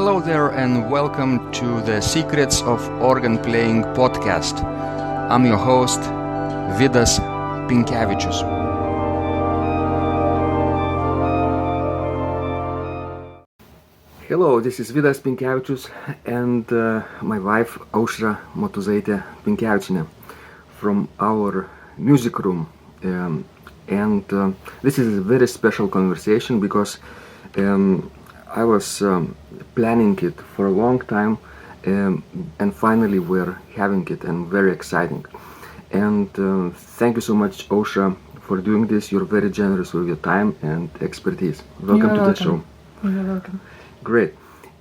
Hello there and welcome to the Secrets of Organ Playing podcast. I'm your host, Vidas Pinkevicius. Hello, this is Vidas Pinkevicius and my wife Ausra Motuzaite-Pinkeviciene from our music room. This is a very special conversation because I was planning it for a long time, and finally we're having it, and very exciting. And thank you so much, Ausra, for doing this. You're very generous with your time and expertise. Welcome to the show. You're welcome. Great.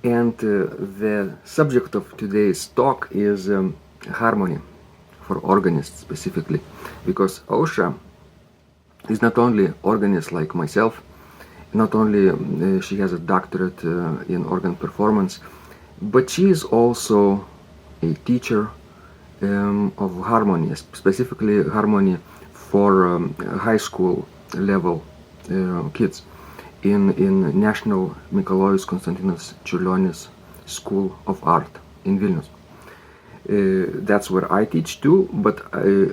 And the subject of today's talk is harmony for organists specifically, because Ausra is not only organist like myself. Not only she has a doctorate in organ performance, but she is also a teacher of harmony, specifically harmony for high school level kids in National Mikalojus Konstantinas Čiurlionis School of Art in Vilnius. That's where I teach too, but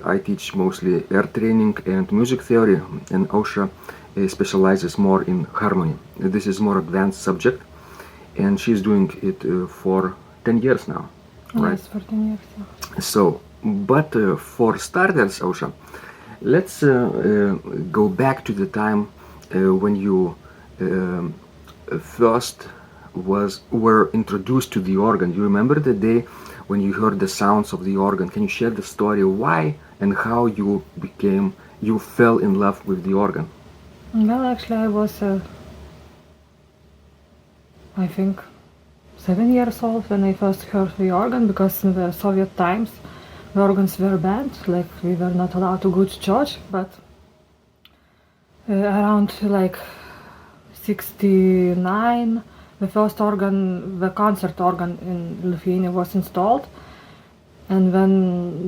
I teach mostly air training and music theory, and Ausra specializes more in harmony. This is more advanced subject, and she's doing it for 10 years now, right? Yes, for 10 years. Yeah. So, but for starters, Ausra, let's go back to the time when you first were introduced to the organ. You remember the day when you heard the sounds of the organ? Can you share the story why and how you fell in love with the organ? Well, actually, I was, I think, 7 years old when I first heard the organ, because in the Soviet times, the organs were banned, like we were not allowed to go to church, but around like 69, the first organ, the concert organ in Lithuania was installed. And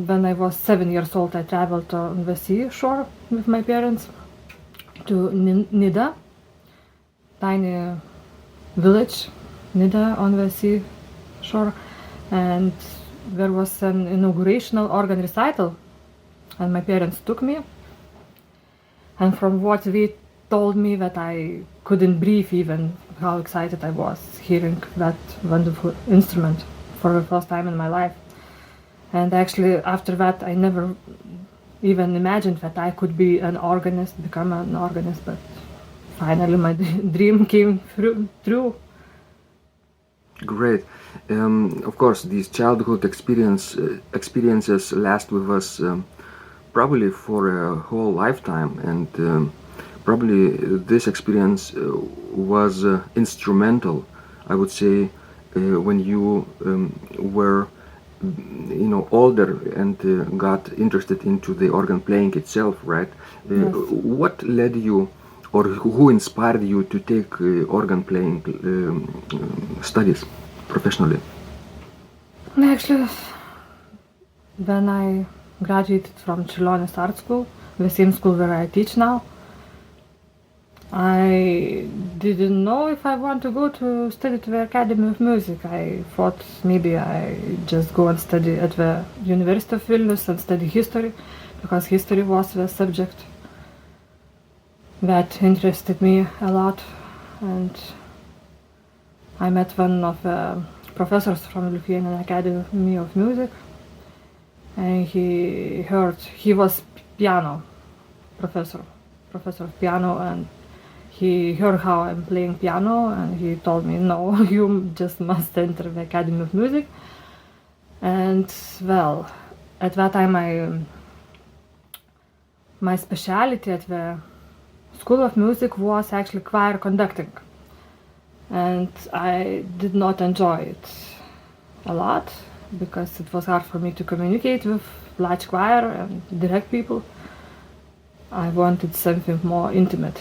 when I was 7 years old, I traveled on the seashore with my parents to Nida, tiny village, Nida on the seashore, and there was an inaugurational organ recital, and my parents took me, and from what they told me that I couldn't breathe even, how excited I was hearing that wonderful instrument for the first time in my life. And actually after that I never even imagined that I could be an organist, become an organist, but finally my dream came true. Great. Of course, these childhood experiences last with us probably for a whole lifetime, and probably this experience was instrumental, I would say, when you were older and got interested into the organ playing itself, right? Yes. What led you, or who inspired you to take organ playing studies professionally? Actually, when I graduated from Čiurlionis Art School, the same school where I teach now, I didn't know if I want to go to study to the Academy of Music. I thought maybe I just go and study at the University of Vilnius and study history, because history was the subject that interested me a lot. And I met one of the professors from Lithuanian Academy of Music, and he was piano professor of piano, and he heard how I'm playing piano, and he told me, no, you just must enter the Academy of Music. And well, at that time my specialty at the School of Music was actually choir conducting, and I did not enjoy it a lot because it was hard for me to communicate with large choir and direct people. I wanted something more intimate.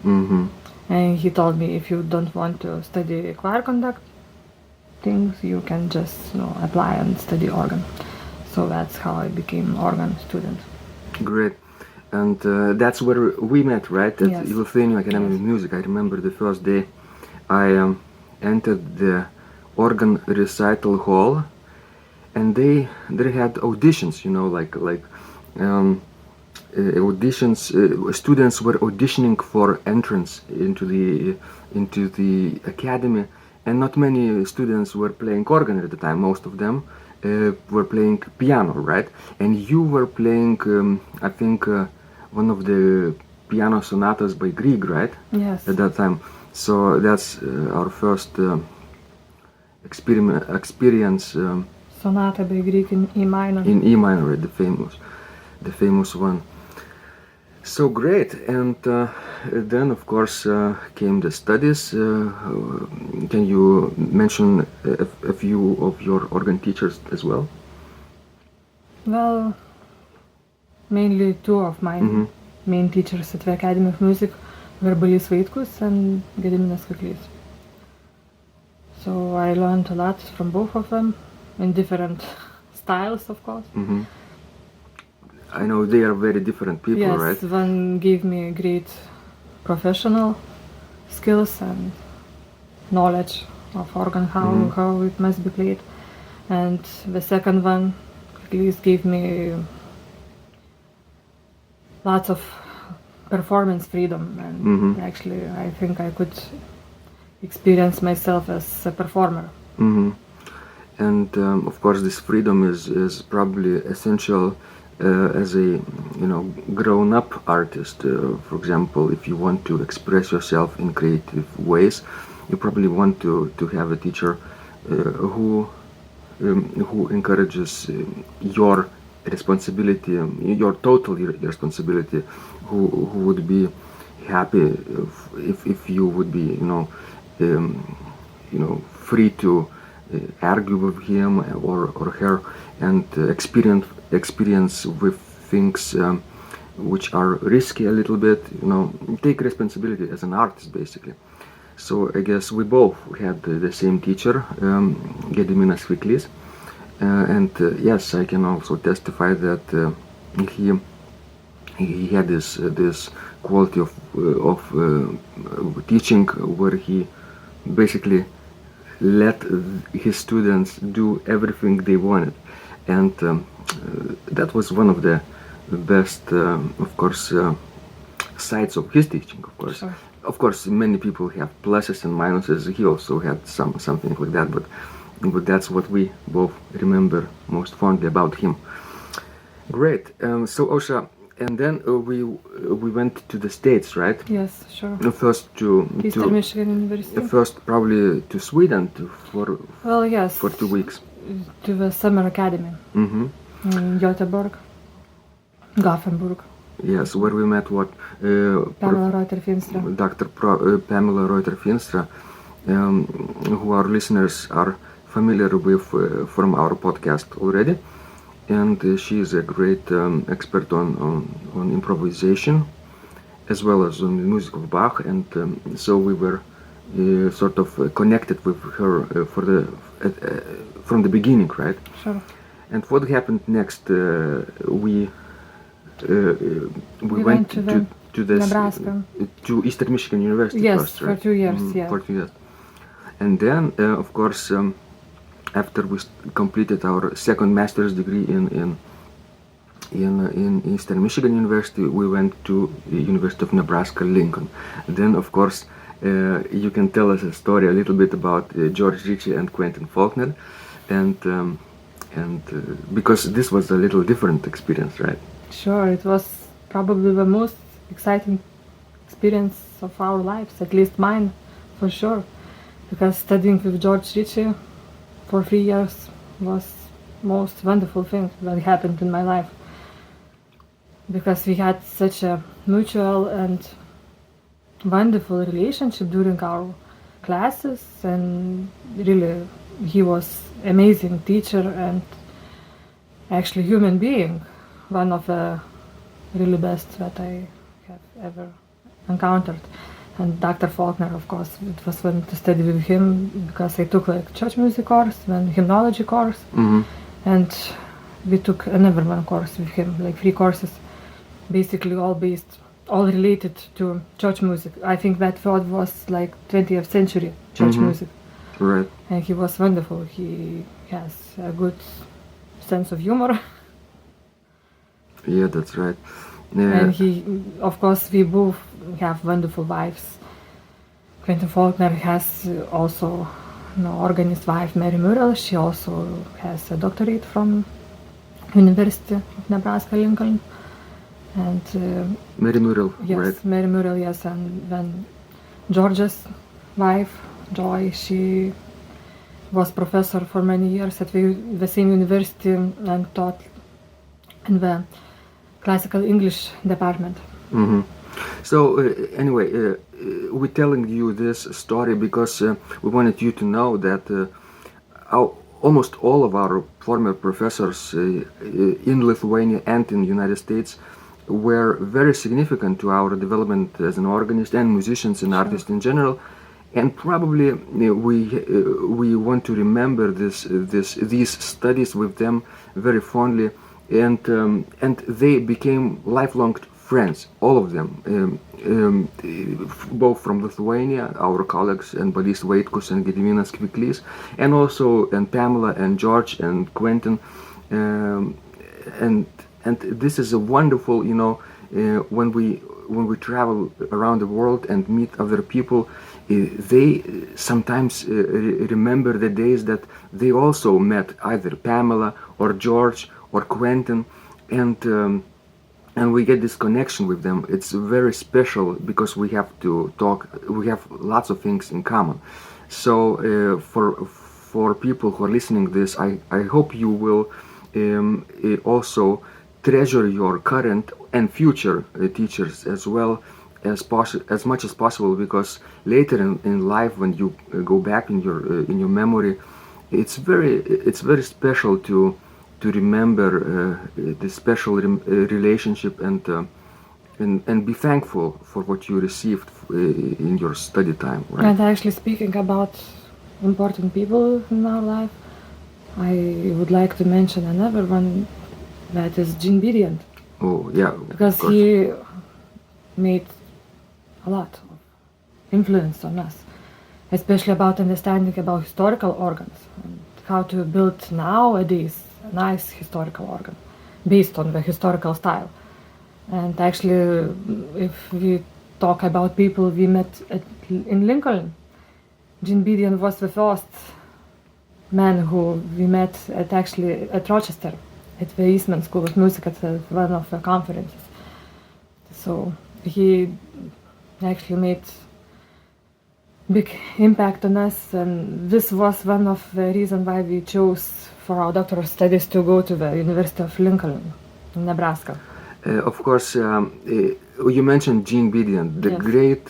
Mm-hmm. And he told me, if you don't want to study choir conducting, you can just apply and study organ. So that's how I became organ student. Great. And that's where we met, right? At Yes. Lithuanian Academy Yes. of Music. I remember the first day I entered the organ recital hall, and they had auditions, auditions. Students were auditioning for entrance into the academy, and not many students were playing organ at the time. Most of them were playing piano, right? And you were playing, I think, one of the piano sonatas by Grieg, right? Yes. At that time. So that's our first experience. Sonata by Grieg in E minor. In E minor, the famous one. So great, and then of course came the studies. Can you mention a few of your organ teachers as well? Well, mainly two of my main teachers at the Academy of Music were Balys Vaitkus and Gediminas Kaklys. So I learned a lot from both of them in different styles, of course. Mm-hmm. I know they are very different people, yes, right? One gave me great professional skills and knowledge of organ, how it must be played. And the second one at least gave me lots of performance freedom, and actually I think I could experience myself as a performer. Mm-hmm. And of course this freedom is probably essential as a grown-up artist. For example, if you want to express yourself in creative ways, you probably want to have a teacher who encourages your responsibility, your total responsibility, who would be happy if you would be free to argue with him or her and experience with things which are risky a little bit, take responsibility as an artist basically. So I guess we both had the same teacher, Gediminas Kaklys, and yes, I can also testify that he had this quality of teaching where he basically let his students do everything they wanted, and that was one of the best, of course, sides of his teaching. Of course, sure. Of course, many people have pluses and minuses. He also had something like that, but that's what we both remember most fondly about him. Great. So Ausra, and then we went to the States, right? Yes, sure. First to Eastern Michigan University. First probably to Sweden for 2 weeks. To the summer academy in Göteborg, Gothenburg. Yes, where we met Pamela Reuter-Finstra. Dr. Pamela Reuter-Finstra, who our listeners are familiar with from our podcast already. And she is a great expert on improvisation as well as on the music of Bach, and so we were sort of connected with her from the beginning, right? Sure. And what happened next? We went to this Nebraska. To Eastern Michigan University. Yes, first, right? for 2 years. Yeah. For 2 years, and then of course. After we completed our second master's degree in Eastern Michigan University, we went to the University of Nebraska, Lincoln. Then, of course, you can tell us a story a little bit about George Ritchie and Quentin Faulkner, and because this was a little different experience, right? Sure, it was probably the most exciting experience of our lives, at least mine, for sure, because studying with George Ritchie for 3 years was most wonderful thing that happened in my life, because we had such a mutual and wonderful relationship during our classes, and really he was amazing teacher and actually human being, one of the really best that I have ever encountered. And Dr. Faulkner, of course, it was fun to study with him because I took like church music course, then hymnology course, and we took another one course with him, like 3 courses, basically all related to church music. I think that thought was like 20th century church music. Right. And he was wonderful. He has a good sense of humor. Yeah, that's right. And he, of course, we both have wonderful wives. Quentin Faulkner has also organist wife, Mary Murrell. She also has a doctorate from University of Nebraska, Lincoln. And Mary Murrell, yes, right? Mary Murrell, yes. And then George's wife, Joy, she was professor for many years at the same university and taught in the classical English department. Mm-hmm. So anyway, we're telling you this story because we wanted you to know that almost all of our former professors in Lithuania and in the United States were very significant to our development as an organist and musicians and artists in general. And probably we want to remember these studies with them very fondly, and they became lifelong friends, all of them, both from Lithuania, our colleagues, and Balys Vaitkus and Gediminas Kviklys, and also and Pamela and George and Quentin, and this is a wonderful, when we travel around the world and meet other people, they sometimes remember the days that they also met either Pamela or George or Quentin, and we get this connection with them. It's very special because we have to talk. We have lots of things in common. So for people who are listening to this, I hope you will also treasure your current and future teachers as well as much as possible, because later in life, when you go back in your memory, it's very special to remember this special relationship and be thankful for what you received in your study time, right? And actually, speaking about important people in our life, I would like to mention another one, that is Jean Bidient. Oh yeah, because he made a lot of influence on us, especially about understanding about historical organs and how to build nowadays a nice historical organ based on the historical style. And actually, if we talk about people we met in Lincoln, Jean Bidient was the first man who we met at Rochester, at the Eastman School of Music, at one of the conferences. So he actually made big impact on us, and this was one of the reasons why we chose for our doctoral studies to go to the University of Lincoln in Nebraska. Of course, you mentioned Jean Bidient, the great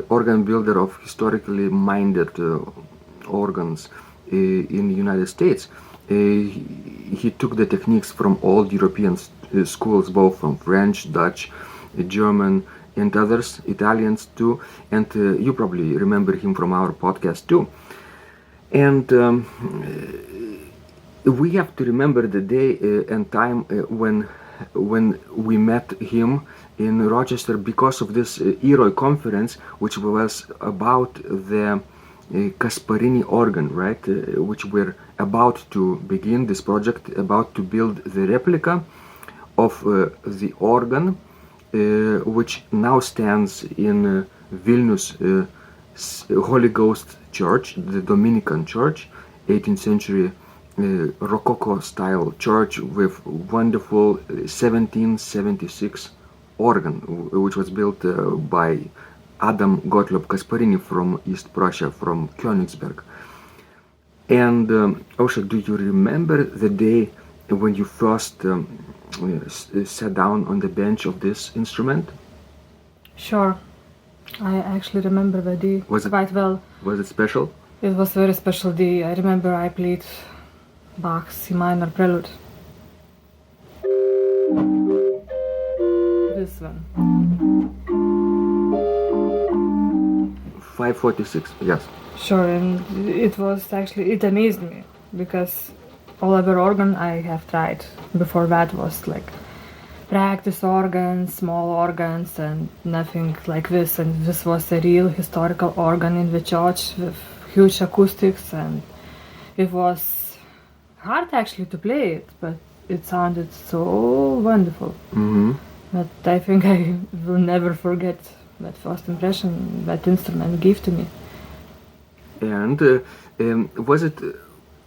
organ builder of historically minded organs in the United States. He took the techniques from all European schools, both from French, Dutch, German, and others, Italians too, and you probably remember him from our podcast too. And we have to remember the day and time when we met him in Rochester, because of this EROI conference, which was about the Kasparini organ, right? Which we're about to begin this project, about to build the replica of the organ, which now stands in Vilnius Holy Ghost Church, the Dominican Church, 18th century Rococo style church with wonderful 1776 organ, which was built by Adam Gottlob Kasparini from East Prussia, from Königsberg. And Ausra, do you remember the day when you first sat down on the bench of this instrument? Sure. I actually remember the day quite well. Was it special? It was a very special day. I remember I played Bach's C minor prelude. This one. 546, yes. Sure, and it amazed me, because all other organ I have tried before that was like practice organs, small organs, and nothing like this. And this was a real historical organ in the church with huge acoustics, and it was hard actually to play it, but it sounded so wonderful that I think I will never forget that first impression that instrument gave to me. And was it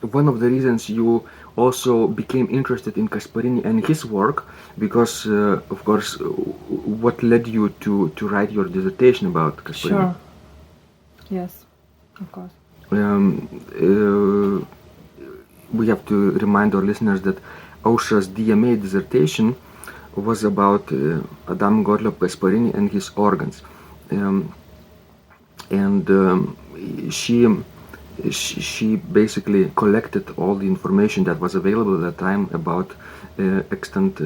one of the reasons you also became interested in Gasparini and his work? Because, of course, what led you to write your dissertation about Gasparini? Sure. Yes, of course. We have to remind our listeners that Aušra's DMA dissertation was about Adam Gottlob Gasparini and his organs. She basically collected all the information that was available at that time about extant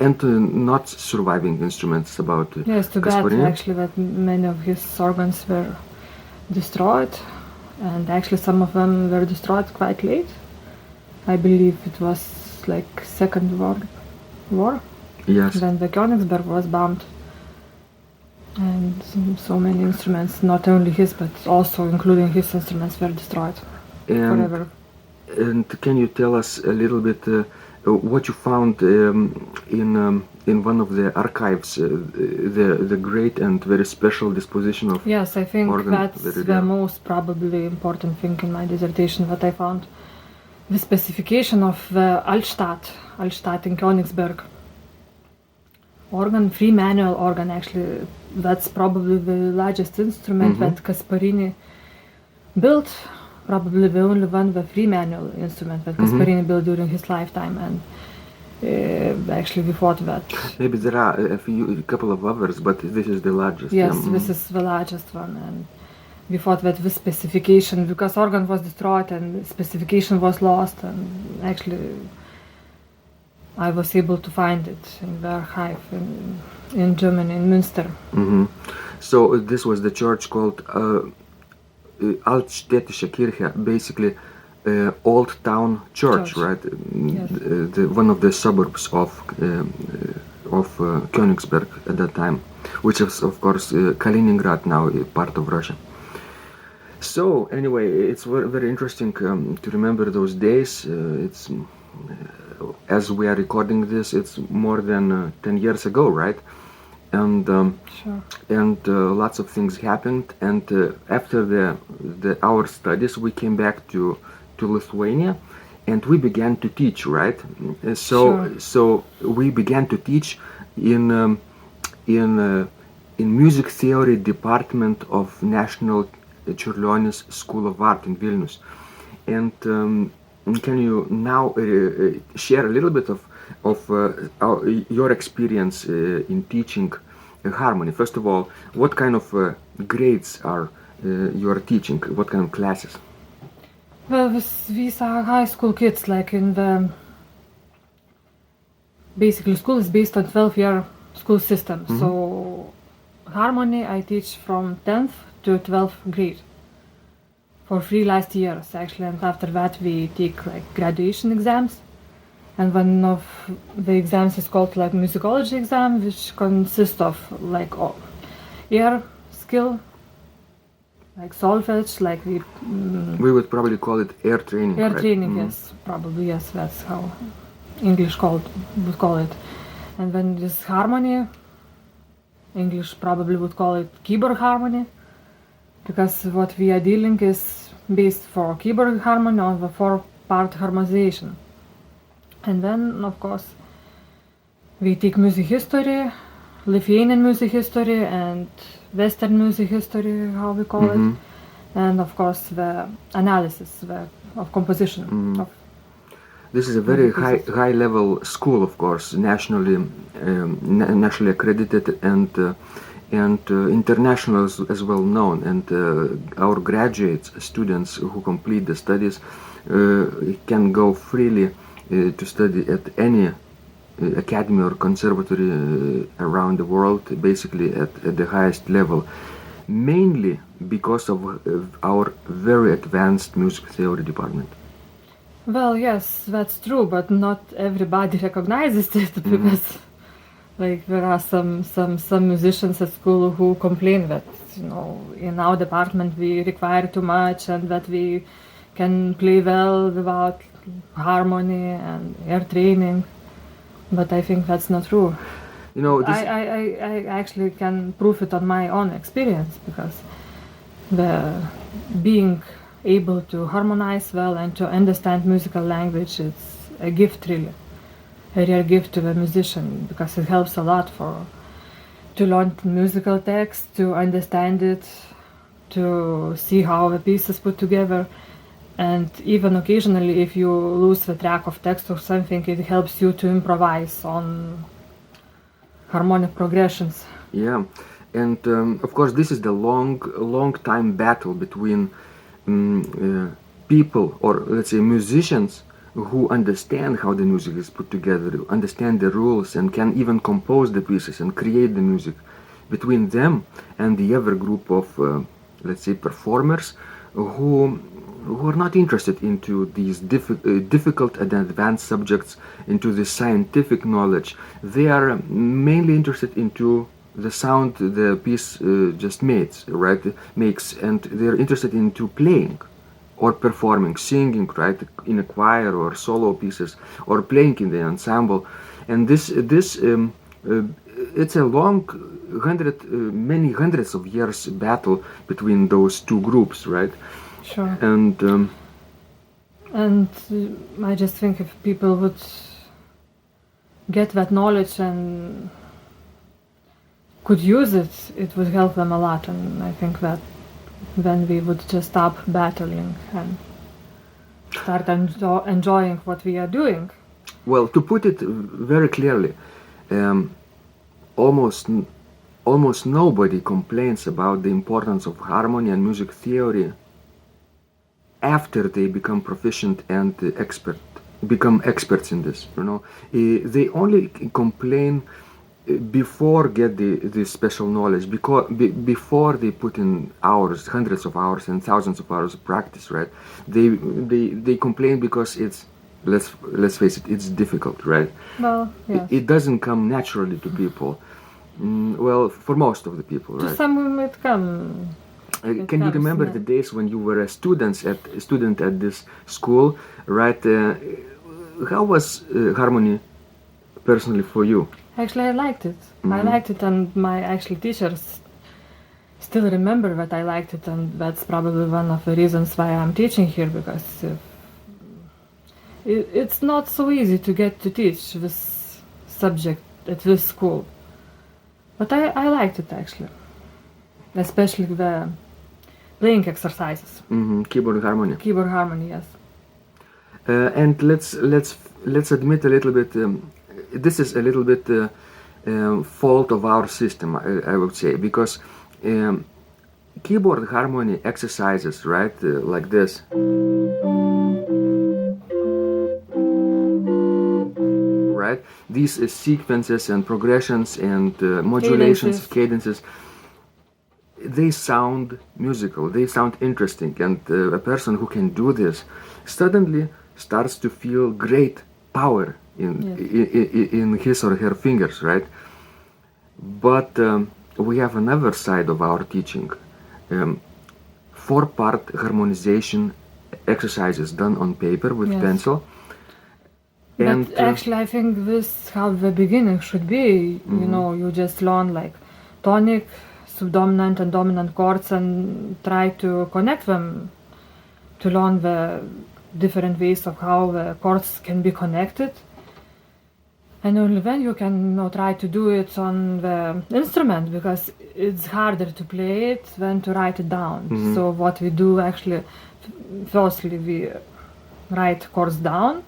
and not surviving instruments about Yes, too bad Gasparini. actually that many of his organs were destroyed, and actually some of them were destroyed quite late. I believe it was like Second World War. Yes. Then the Königsberg was bombed, and so many instruments, not only his but also including his instruments, were destroyed forever. And can you tell us a little bit what you found in one of the archives, the great and very special disposition of Yes, I think organ that's that the most probably important thing in my dissertation, that I found the specification of the Altstadt in Königsberg organ, free manual organ. Actually, that's probably the largest instrument that Gasparini built, probably the only one, the free manual instrument that Gasparini built during his lifetime. And actually we thought that maybe there are a couple of others, but this is the largest. yes, this is the largest one. And we thought that this specification, because organ was destroyed and specification was lost, and actually I was able to find it in the archive in Germany, in Münster. So this was the church called Altstädtische Kirche, basically old town church. Right? Yes. One of the suburbs of Königsberg at that time, which is of course Kaliningrad now, part of Russia. So anyway, it's very interesting to remember those days. It's as we are recording this, it's more than 10 years ago, right? And Sure. and lots of things happened. And after our studies, we came back to Lithuania, and we began to teach, right? So we began to teach in music theory department of National Čiurlionis School of Art in Vilnius. And can you now share a little bit of your experience in teaching harmony? First of all, what kind of grades are you are teaching? What kind of classes? Well, these are high school kids, like in the basically school is based on 12-year school system. So harmony I teach from 10th to 12th grade for 3 last years actually, and after that we take like graduation exams, and one of the exams is called like musicology exam, which consists of like ear skill, like solfege, like we would probably call it air training. Air right? training, yes, probably, yes, that's how English would call it. And then this harmony, English probably would call it keyboard harmony, because what we are dealing is based for keyboard harmony on the 4-part harmonization. And then, of course, we take music history, Lithuanian music history and Western music history, how we call it, and of course the analysis of composition. This is a very high level school, of course, nationally accredited and international as well known. And our graduates, students who complete the studies, can go freely to study at any academy or conservatory around the world, basically at the highest level, mainly because of our very advanced music theory department. Well, yes, that's true, but not everybody recognizes it, because Like there are some musicians at school who complain that in our department we require too much and that we can play well without harmony and ear training, but I think that's not true. I actually can prove it on my own experience, because the being able to harmonize well and to understand musical language is a gift, really. A real gift to the musician, because it helps a lot to learn musical text, to understand it, to see how the piece is put together, and even occasionally if you lose the track of text or something, it helps you to improvise on harmonic progressions. Yeah, and of course this is the long time battle between people, or let's say musicians, who understand how the music is put together, understand the rules, and can even compose the pieces and create the music, between them and the other group of let's say performers who are not interested into these difficult and advanced subjects, into the scientific knowledge. They are mainly interested into the sound the piece just makes, and they're interested into playing or performing, singing, right, in a choir or solo pieces, or playing in the ensemble. And this it's a long many hundreds of years battle between those two groups, right? Sure. And I just think if people would get that knowledge and could use it, it would help them a lot. And I think that then we would just stop battling and start enjoying what we are doing. Well, to put it very clearly, almost nobody complains about the importance of harmony and music theory after they become proficient and become experts in this. They only complain before get the special knowledge, because before they put in hours, hundreds of hours and thousands of hours of practice, right? They complain because it's, let's face it, it's difficult, right? Well, yes. It doesn't come naturally to people. Well, for most of the people, right? To some it come. Can you remember the days when you were a student at this school, right? How was harmony personally for you? Actually, I liked it. I liked it, and my teachers still remember that I liked it, and that's probably one of the reasons why I'm teaching here, because it's not so easy to get to teach this subject at this school. But I liked it, actually, especially the playing exercises. Keyboard harmony. Keyboard harmony, yes. And let's admit a little bit. This is a little bit fault of our system, I would say, because keyboard harmony exercises, right, like this, right? These sequences and progressions and modulations, cadences, they sound musical, they sound interesting, and a person who can do this suddenly starts to feel great power in his or her fingers, right? But we have another side of our teaching, 4-part harmonization exercises done on paper with pencil. And but actually, I think this how the beginning should be. You just learn like tonic, subdominant and dominant chords and try to connect them, to learn the different ways of how the chords can be connected. And only then you can try to do it on the instrument, because it's harder to play it than to write it down. So what we do actually, firstly we write chords down,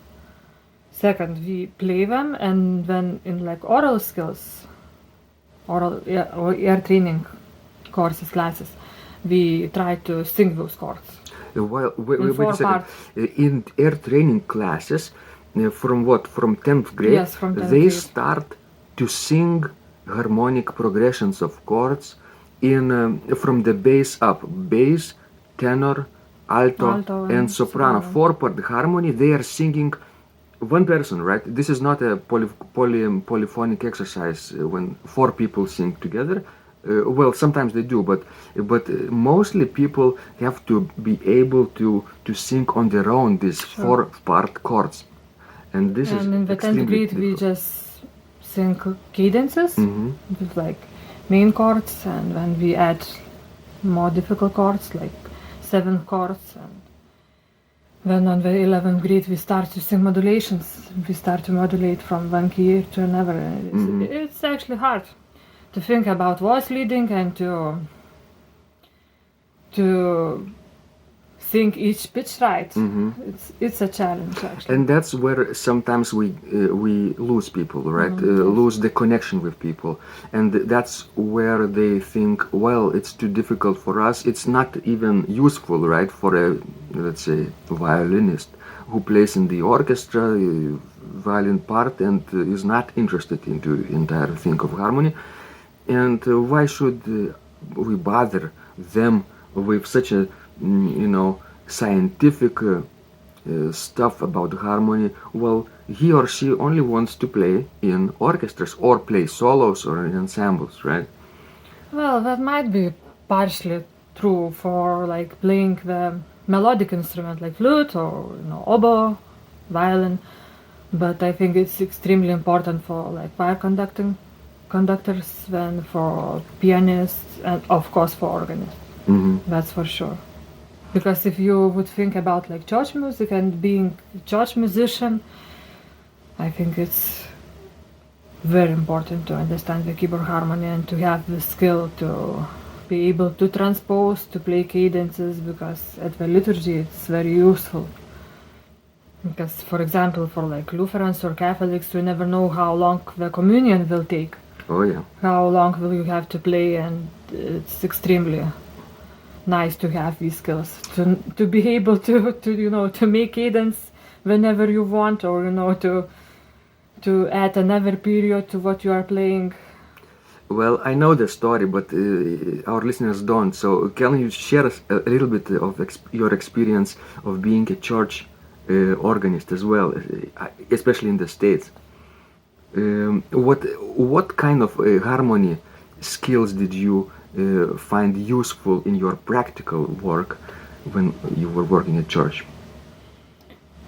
second we play them, and then in like oral skills, or ear training courses, classes, we try to sing those chords. Wait a second. In ear training classes, from 10th grade, yes, from 10th they grade. start to sing harmonic progressions of chords from the bass up, bass, tenor, alto and soprano. 4-part harmony. They are singing one person, right? This is not a polyphonic exercise when 4 people sing together. Well, sometimes they do, but mostly people have to be able to sing on their own these 4-part chords, and this is And in the 10th extremely grade, we difficult. just sing cadences with like main chords, and then we add more difficult chords like 7th chords. And then on the 11th grade, we start to sing modulations. We start to modulate from one key to another. And it's actually hard to think about voice leading and to sing each pitch right. It's a challenge actually. And that's where sometimes we lose people, right? Lose the connection with people, and that's where they think, well, it's too difficult for us. It's not even useful, right, for a, let's say, violinist who plays in the orchestra, violin part, and is not interested into entire thing of harmony. And why should we bother them with such a scientific stuff about harmony? Well, he or she only wants to play in orchestras or play solos or in ensembles, right? Well, that might be partially true for like playing the melodic instrument like flute or oboe, violin, but I think it's extremely important for like choir conductors than for pianists and of course for organists. That's for sure. Because if you would think about like church music and being a church musician, I think it's very important to understand the keyboard harmony and to have the skill to be able to transpose, to play cadences, because at the liturgy it's very useful. Because, for example, for like Lutherans or Catholics, you never know how long the communion will take. Oh yeah. How long will you have to play, and it's extremely nice to have these skills to be able to make cadence whenever you want, or to add another period to what you are playing. Well, I know the story, but our listeners don't. So can you share a little bit of your experience of being a church organist as well, especially in the States? What kind of harmony skills did you find useful in your practical work when you were working at church?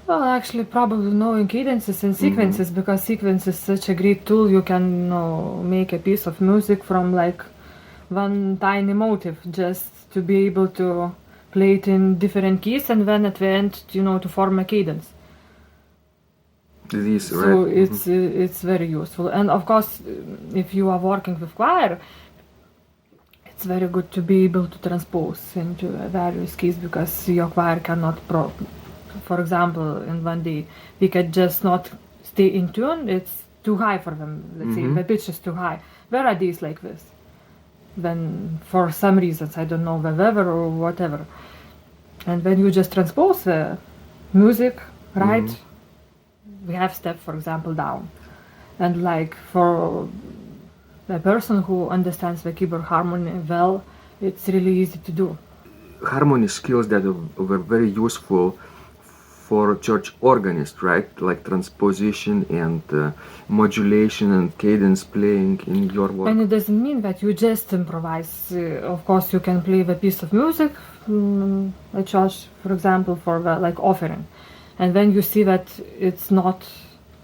Well, actually, probably knowing cadences and sequences, because sequence is such a great tool. You can make a piece of music from like one tiny motive, just to be able to play it in different keys, and then at the end, to form a cadence. So it's very useful. And of course, if you are working with choir, it's very good to be able to transpose into various keys, because your choir cannot for example, in one day, we could just not stay in tune. It's too high for them. Let's say the pitch is too high. There are days like this. Then, for some reasons, I don't know, the weather or whatever. And when you just transpose the music, right? We have step, for example, down. And like for a person who understands the keyboard harmony well, it's really easy to do. Harmony skills that were very useful for church organists, right? Like transposition and modulation and cadence playing in your work. And it doesn't mean that you just improvise. Of course, you can play the piece of music at church, for example, for the like offering, and then you see that it's not,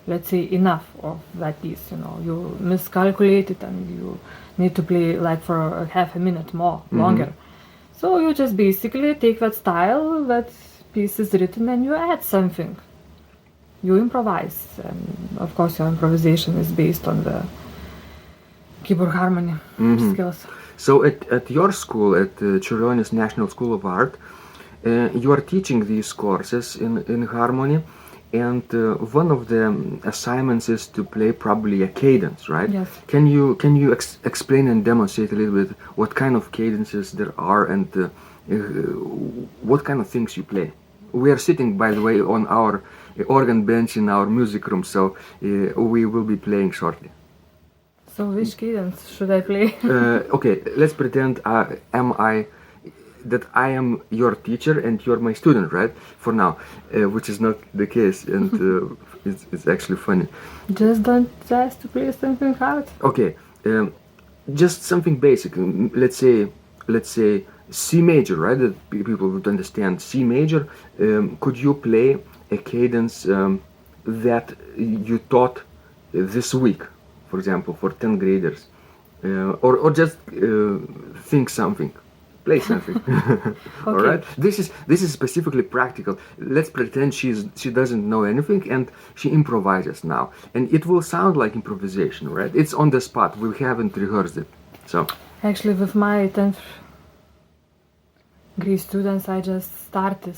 let's say, enough of that piece. You miscalculate it, and you need to play like for half a minute more, longer. So you just basically take that style, that piece is written, and you add something. You improvise, and of course your improvisation is based on the keyboard harmony skills. So at your school, at Čiurlionis National School of Art, you are teaching these courses in harmony, and one of the assignments is to play probably a cadence, right? Yes. Can you explain and demonstrate a little bit what kind of cadences there are, and what kind of things you play? We are sitting, by the way, on our organ bench in our music room, so we will be playing shortly. So which cadence should I play? Okay, let's pretend am I that I am your teacher and you're my student, right? For now, which is not the case, and it's actually funny. Just don't test to play something hard. Okay, just something basic. Let's say C major, right? That people would understand C major. Could you play a cadence that you taught this week, for example, for 10 graders, or just think something, play something. All right. This is specifically practical. Let's pretend she doesn't know anything and she improvises now, and it will sound like improvisation, right? It's on the spot. We haven't rehearsed it, so. Actually, with my 10th grade students, I just started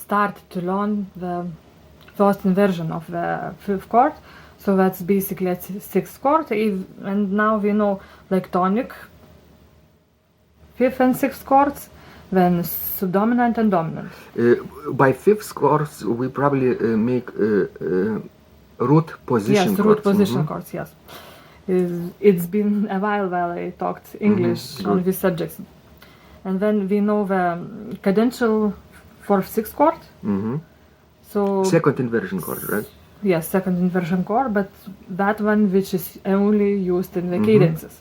to learn the first inversion of the 5th chord. So that's basically a 6th chord, and now we know like tonic, 5th and 6th chords, then subdominant and dominant. By 5th chords, we probably make root position chords. Yes, root position chords, yes. It's been a while I talked English on these subjects. And then we know the cadential for 6th chord. So second inversion chord, right? Yes, second inversion chord, but that one which is only used in the cadences.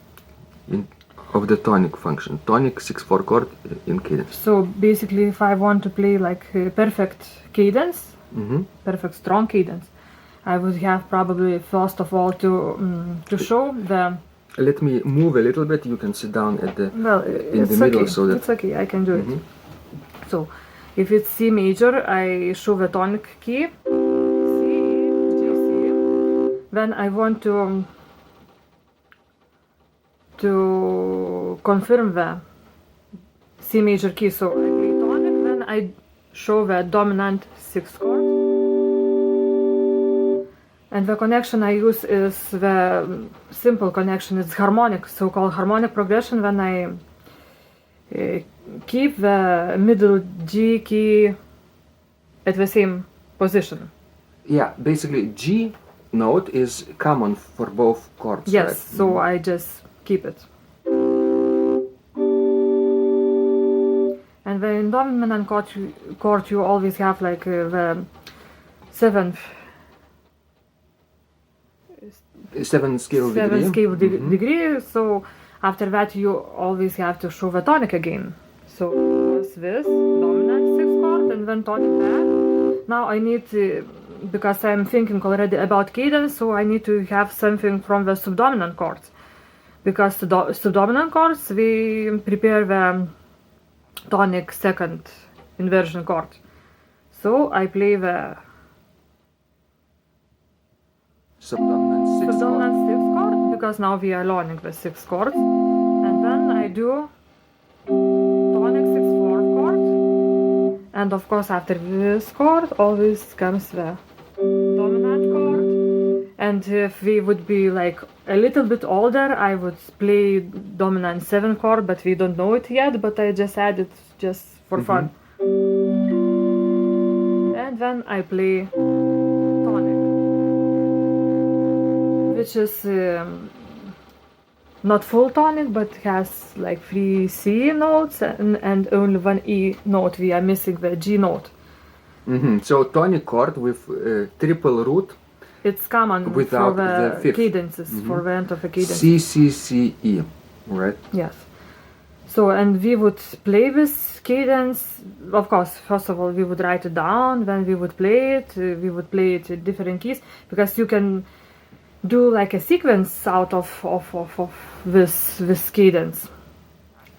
Of the tonic function. Tonic 6/4 chord in cadence. So basically, if I want to play like a perfect cadence, perfect strong cadence, I would have probably first of all to show the. Let me move a little bit. You can sit down at the in the middle, okay. so that it's okay. I can do it. So, if it's C major, I show the tonic key. Then I want to confirm the C major key, so I play tonic, then I show the dominant 6th chord. And the connection I use is the simple connection, it's harmonic, so-called harmonic progression, when I keep the middle G key at the same position. Yeah, basically G note is common for both chords. Yes, right? so I just keep it. And in dominant chord you always have like the seventh scale degree. So after that you always have to show the tonic again. So it's this dominant 6th chord and then tonic there. Now I need to, because I'm thinking already about cadence, so I need to have something from the subdominant chords. Because the subdominant chords, we prepare the tonic 2nd inversion chord. So I play the subdominant 6th chord, because now we are learning the 6th chord. And then I do tonic 6/4 chord. And of course after this chord always comes the dominant chord. And if we would be like a little bit older, I would play dominant 7th chord, but we don't know it yet, but I just add it just for fun. And then I play tonic, which is not full tonic, but has like 3 C notes and only 1 E note. We are missing the G note. So tonic chord with triple root. It's common without for the fifth. cadences, for the end of a cadence. C, C, C, E, right? Yes. So, and we would play this cadence. Of course, first of all, we would write it down, then we would play it. We would play it in different keys, because you can do like a sequence out of this cadence.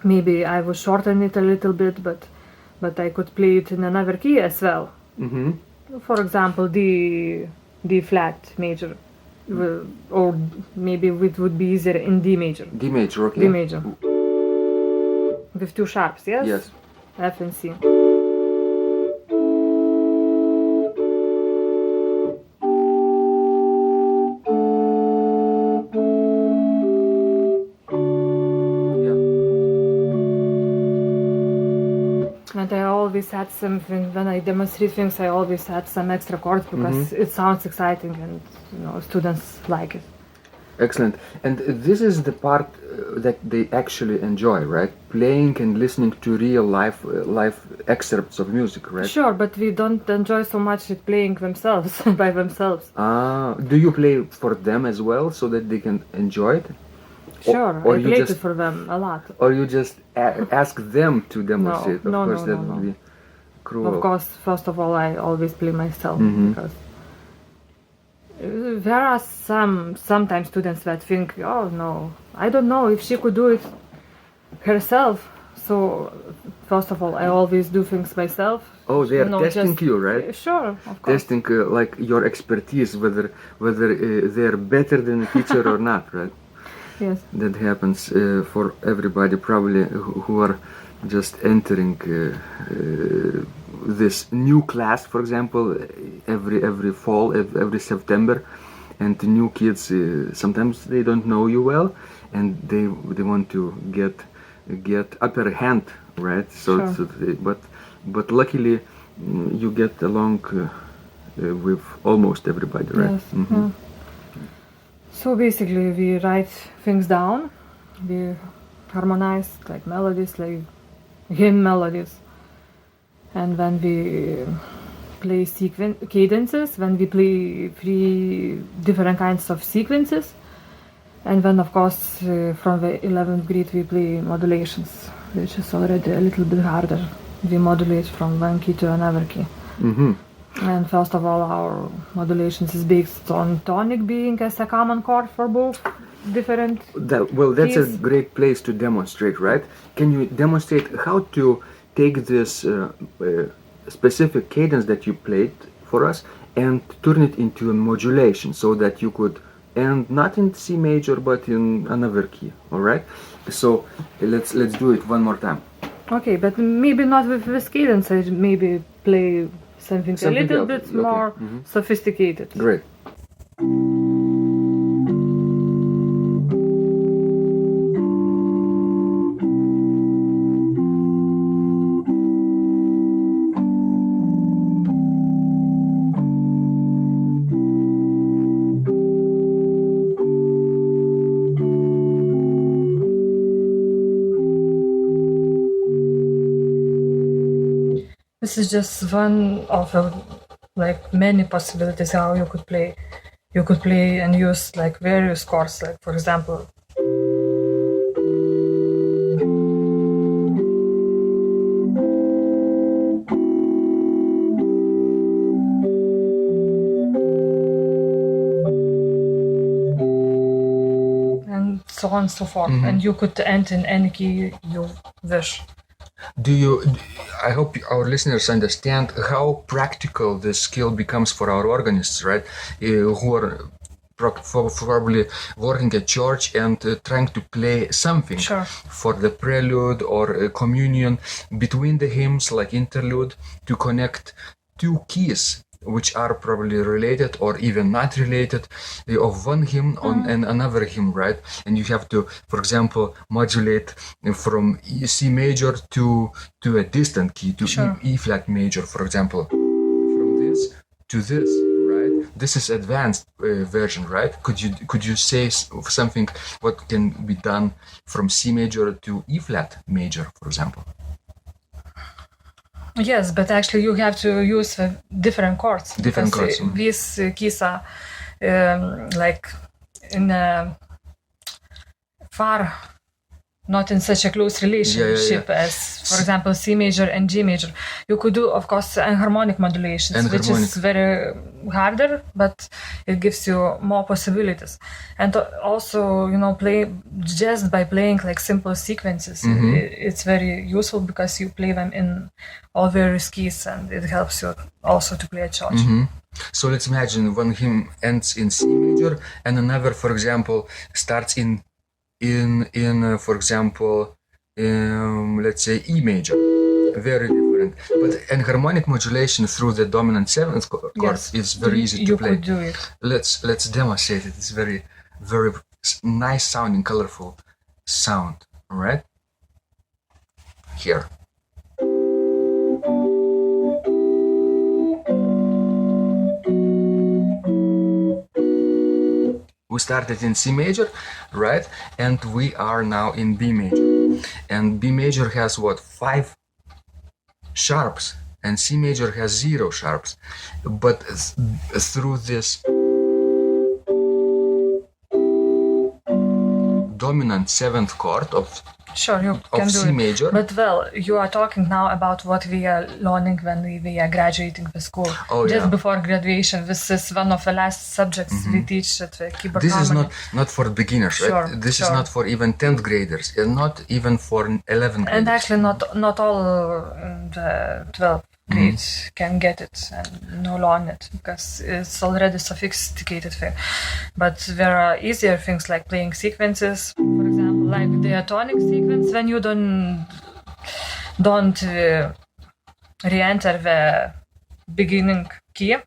Maybe I would shorten it a little bit, but I could play it in another key as well. For example, D flat major, or maybe it would be easier in D major. D major, okay. D major. With 2 sharps, yes? Yes. F and C. And I always add something, when I demonstrate things, I always add some extra chords, because it sounds exciting and students like it. Excellent. And this is the part that they actually enjoy, right? Playing and listening to real life excerpts of music, right? Sure, but we don't enjoy so much it playing themselves by themselves. Do you play for them as well so that they can enjoy it? Sure, or I you played just- it for them a lot. Or you just ask them to demonstrate? No, Of course, no, that no, would no. be cruel. Of course, first of all, I always play myself because there are sometimes students that think, oh no, I don't know if she could do it herself. So first of all, I always do things myself. Oh, they are No, testing just- you, right? Sure, of course. Testing like your expertise, whether they are better than a teacher or not, right? Yes. That happens for everybody probably who are just entering this new class, for example, every fall, every September, and the new kids sometimes they don't know you well, and they want to get upper hand, right? Sure. But luckily you get along with almost everybody, right? Yes. Yeah. So basically, we write things down, we harmonize like melodies, like hymn melodies, and when we play cadences, when we play 3 different kinds of sequences, and then of course from the 11th grade we play modulations, which is already a little bit harder. We modulate from one key to another key. And first of all, our modulations is based on tonic being as a common chord for both different That's a keys. great place to demonstrate, right? Can you demonstrate how to take this specific cadence that you played for us and turn it into a modulation so that you could end not in C major but in another key, all right? So let's do it one more time. Okay, but maybe not with this cadence. I maybe play something a little else. bit Okay. more sophisticated. Great. This is just one of like many possibilities how you could play. You could play and use like various chords, like for example. And so on and so forth. And you could end in any key you wish. I hope our listeners understand how practical this skill becomes for our organists, right? Who are probably working at church and trying to play something Sure. for the prelude or communion between the hymns, like interlude, to connect 2 keys which are probably related or even not related of one hymn on and another hymn, right? And you have to, for example, modulate from C major to a distant key, to Sure. E flat major, for example. From this to this, right? This is advanced version, right? Could you say something what can be done from C major to E flat major, for example? Yes, but actually you have to use different chords. Different because, chords. These keys are like in a far, not in such a close relationship as, for example, C major and G major. You could do, of course, enharmonic modulations, which is very harder, but it gives you more possibilities. And also, play just by playing like simple sequences. It's very useful because you play them in all various keys, and it helps you also to play at church. So let's imagine one hymn ends in C major and another, for example, starts in for example, let's say E major. Very different. But enharmonic modulation through the dominant 7th chord is very easy to play. You could do it. Let's demonstrate it. It's very, very nice sounding, colorful sound. All right? Here. We started in C major, right? And we are now in B major. And B major has what, 5 sharps, and C major has 0 sharps. But through this dominant 7th chord of You can do C it. major. But you are talking now about what we are learning when we are graduating the school. Just before graduation, this is one of the last subjects we teach at the keyboard. This harmony. is not for beginners, right? This is not for even 10th graders, and not even for 11th graders. And actually, not all the 12th grades can get it and learn it, because it's already sophisticated thing. But there are easier things like playing sequences, for example, like the atonic sequence, when you don't re-enter the beginning key.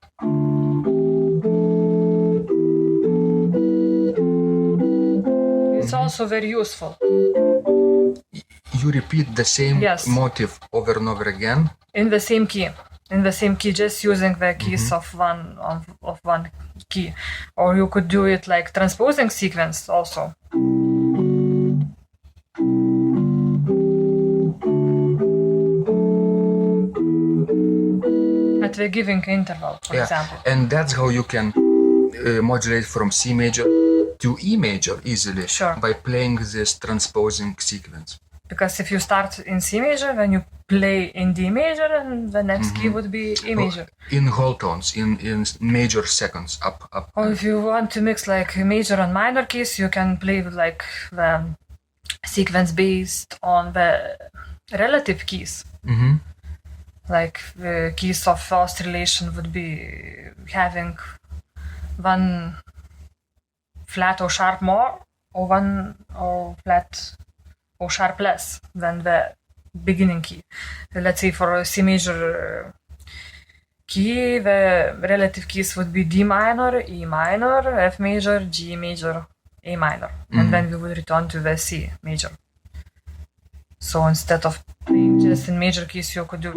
It's also very useful. You repeat the same motive over and over again in the same key, just using the keys of one key. Or you could do it like transposing sequence also. At the giving interval, for example. And that's how you can modulate from C major to E major easily by playing this transposing sequence. Because if you start in C major, then you play in D major, and the next key would be E major. In whole tones, in major seconds, up. Or if you want to mix like major and minor keys, you can play with like the sequence based on the relative keys. Like the keys of first relation would be having one flat or sharp more, or one or flat or sharp less than the beginning key. Let's say for a C major key, the relative keys would be D minor, E minor, F major, G major, A minor. And then we would return to the C major. So instead of playing just in major keys, you could do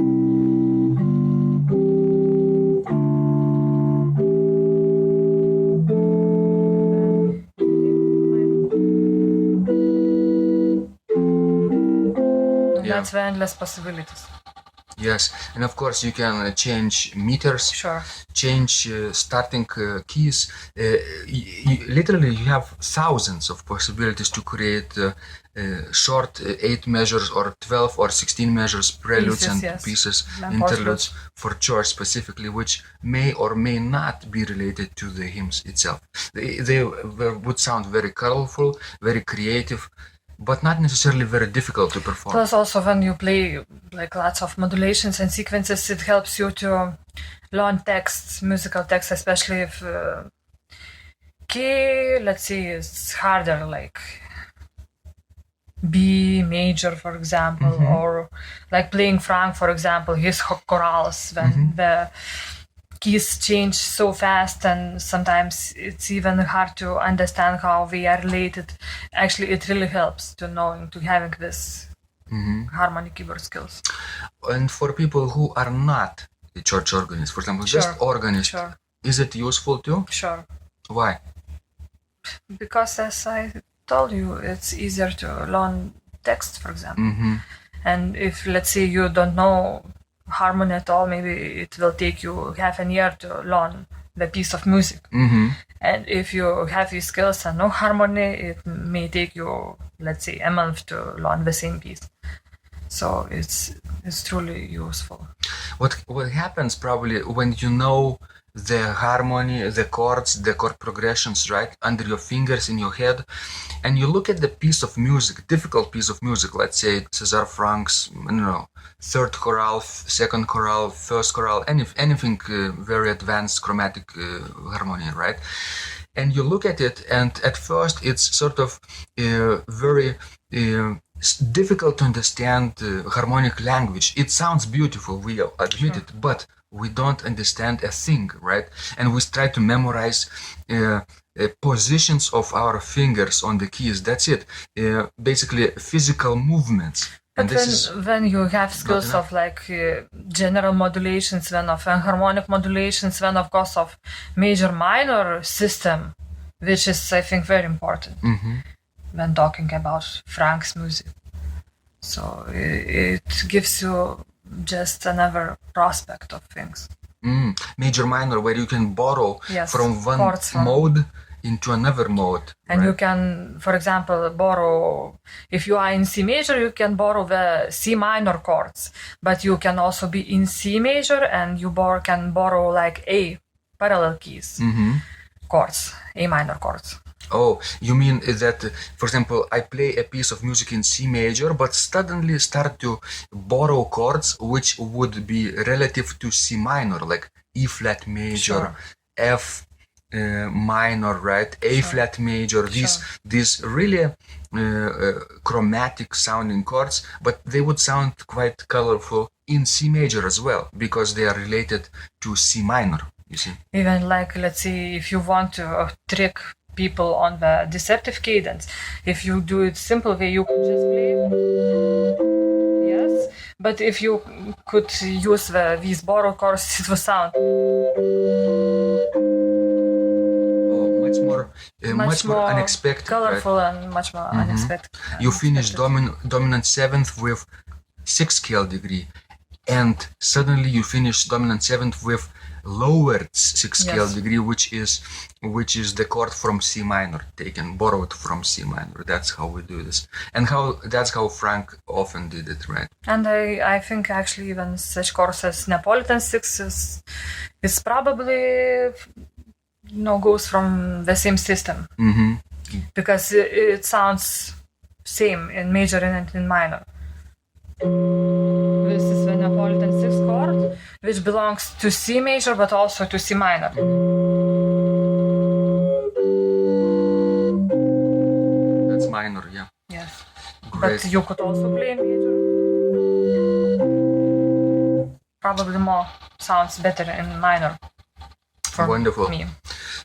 that's the endless possibilities. Yes, and of course you can change meters, change starting keys. Literally, you have thousands of possibilities to create short 8 measures or 12 or 16 measures, preludes and pieces, interludes for church specifically, which may or may not be related to the hymns itself. They would sound very colorful, very creative, but not necessarily very difficult to perform. Plus also when you play like lots of modulations and sequences, it helps you to learn texts, musical texts, especially if key, let's say, is harder, like B major, for example, or like playing Frank, for example, his chorales, when the keys change so fast, and sometimes it's even hard to understand how they are related. Actually, it really helps to having this harmonic keyboard skills. And for people who are not a church organist, for example, just organist, is it useful too? Sure. Why? Because as I told you, it's easier to learn text, for example. And if, let's say, you don't know harmony at all, maybe it will take you half a year to learn the piece of music. And if you have these skills and no harmony, it may take you, let's say, a month to learn the same piece. So it's truly useful. What happens probably when you know the harmony, the chords, the chord progressions, right, under your fingers in your head, and you look at the piece of music, difficult piece of music, let's say César Franck's, third chorale, second chorale, first chorale, anything very advanced chromatic harmony, right? And you look at it, and at first it's sort of very difficult to understand harmonic language. It sounds beautiful, we admit it, but we don't understand a thing, right? And we try to memorize positions of our fingers on the keys. That's it. Basically, physical movements. But when you have skills of like general modulations, then of harmonic modulations, then of course of major-minor system, which is, I think, very important when talking about Frank's music. So it gives you just another prospect of things. Major minor, where you can borrow from one chords mode into another mode. And right? you can, for example, borrow, if you are in C major, you can borrow the C minor chords, but you can also be in C major and you can borrow like A parallel keys chords, A minor chords. Oh, you mean that, for example, I play a piece of music in C major, but suddenly start to borrow chords which would be relative to C minor, like E flat major, F minor, right? A flat major. These really chromatic sounding chords, but they would sound quite colorful in C major as well, because they are related to C minor, you see. Even like, let's say, if you want to trick people on the deceptive cadence, if you do it simple way, you could just play. Yes, but if you could use these borrowed chords, it would sound much more unexpected, colorful, right? and much more unexpected. You finish dominant seventh with 6th scale degree, and suddenly you finish dominant seventh with lowered 6th scale degree, which is the chord from C minor, borrowed from C minor. That's how we do this, and that's how Frank often did it, right? And I think actually even such chords as Neapolitan sixes is probably goes from the same system, because it sounds same in major and in minor. This is the Neapolitan sixth chord, which belongs to C major but also to C minor. That's minor, yeah. Yes. Great. But you could also play in major. Probably more sounds better in minor. Wonderful. Me.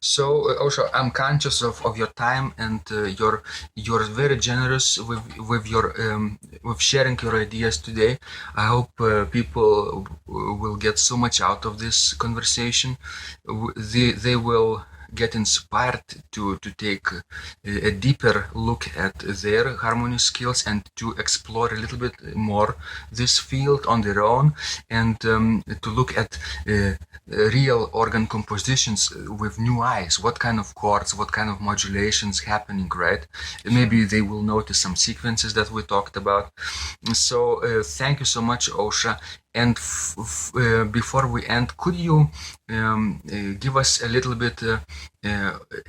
So, Ausra, I'm conscious of your time, and you're very generous with sharing your ideas today. I hope people will get so much out of this conversation. They will get inspired to take a deeper look at their harmony skills and to explore a little bit more this field on their own, and to look at real organ compositions with new eyes. What kind of chords, what kind of modulations happening, right? Maybe they will notice some sequences that we talked about. So thank you so much, Ausra. And before we end, could you give us a little bit a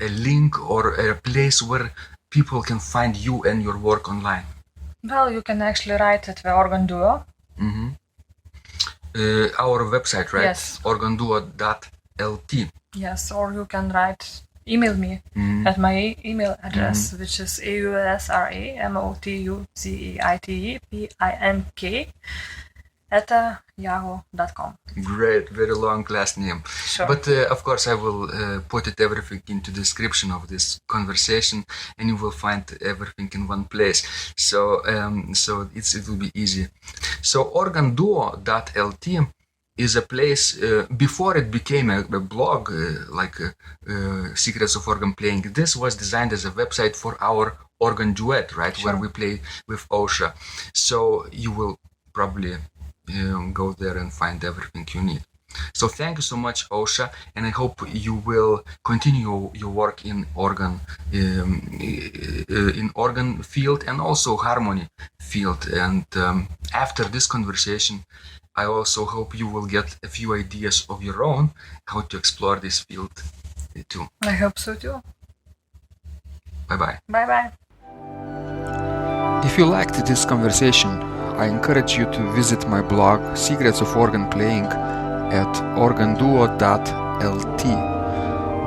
link or a place where people can find you and your work online? Well, you can actually write at the Organ Duo. Our website, right? Yes. organduo.lt. Yes, or you can email me at my email address, which is ausramotuzaite.pink@yahoo.com. Great, very long last name. Sure. But of course, I will put everything into the description of this conversation, and you will find everything in one place. So it will be easy. So organduo.lt is a place, before it became a blog, like Secrets of Organ Playing. This was designed as a website for our organ duet, right? Sure. Where we play with Ausra. So you will probably go there and find everything you need. So thank you so much, Ausra, and I hope you will continue your work in organ field and also harmony field. And after this conversation, I also hope you will get a few ideas of your own how to explore this field too. I hope so too. Bye-bye. Bye-bye. If you liked this conversation, I encourage you to visit my blog Secrets of Organ Playing at organduo.lt,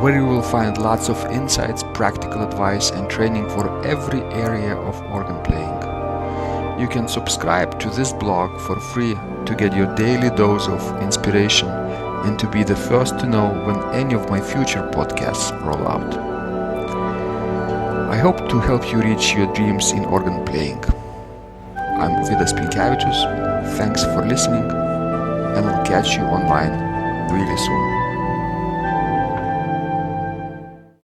where you will find lots of insights, practical advice, and training for every area of organ playing. You can subscribe to this blog for free to get your daily dose of inspiration and to be the first to know when any of my future podcasts roll out. I hope to help you reach your dreams in organ playing. I'm Vidas Pinkevicius. Thanks for listening, and I'll catch you online really soon.